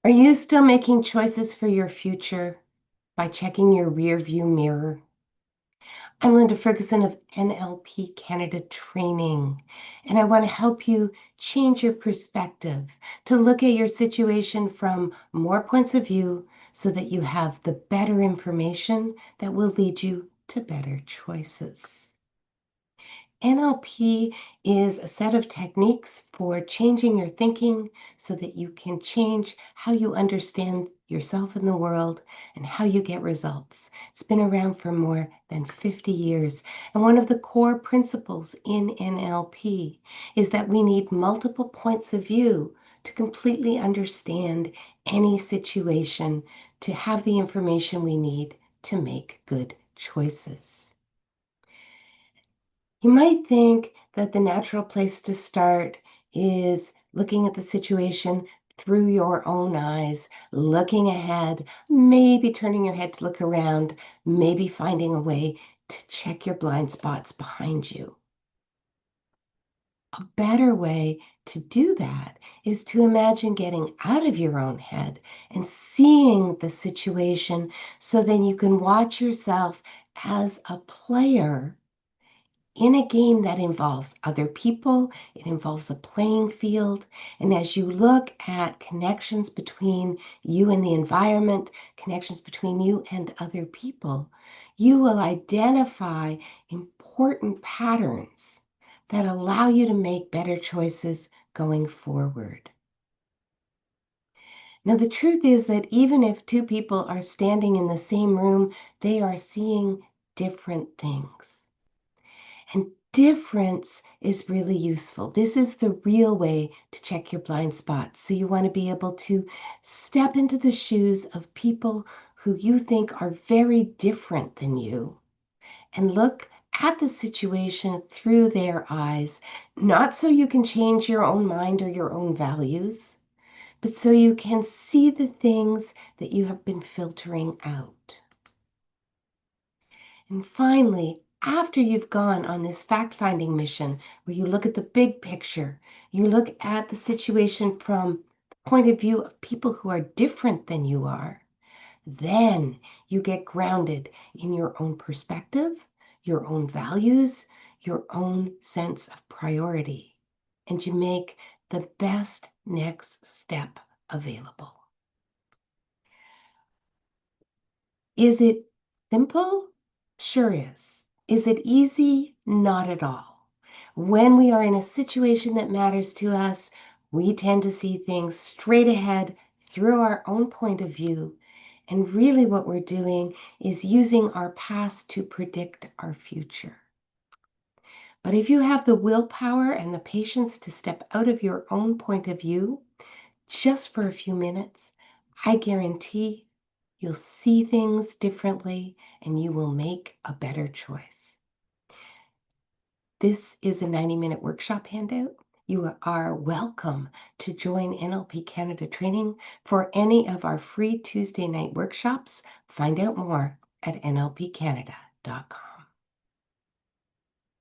Are you still making choices for your future by checking your rear view mirror? I'm Linda Ferguson of NLP Canada Training, and I want to help you change your perspective to look at your situation from more points of view so that you have the better information that will lead you to better choices. NLP is a set of techniques for changing your thinking so that you can change how you understand yourself in the world and how you get results. It's been around for more than 50 years. And one of the core principles in NLP is that we need multiple points of view to completely understand any situation, to have the information we need to make good choices. You might think that the natural place to start is looking at the situation through your own eyes, looking ahead, maybe turning your head to look around, maybe finding a way to check your blind spots behind you. A better way to do that is to imagine getting out of your own head and seeing the situation so then you can watch yourself as a player in a game that involves other people, it involves a playing field. And as you look at connections between you and the environment, connections between you and other people, you will identify important patterns that allow you to make better choices going forward. Now, the truth is that even if two people are standing in the same room, they are seeing different things. And difference is really useful. This is the real way to check your blind spots. So you want to be able to step into the shoes of people who you think are very different than you and look at the situation through their eyes, not so you can change your own mind or your own values, but so you can see the things that you have been filtering out. And finally, after you've gone on this fact-finding mission where you look at the big picture, you look at the situation from the point of view of people who are different than you are, then you get grounded in your own perspective, your own values, your own sense of priority, and you make the best next step available. Is it simple? Sure is. Is it easy? Not at all. When we are in a situation that matters to us, we tend to see things straight ahead through our own point of view. And really what we're doing is using our past to predict our future. But if you have the willpower and the patience to step out of your own point of view, just for a few minutes, I guarantee you'll see things differently and you will make a better choice. This is a 90-minute workshop handout. You are welcome to join NLP Canada Training for any of our free Tuesday night workshops. Find out more at nlpcanada.com.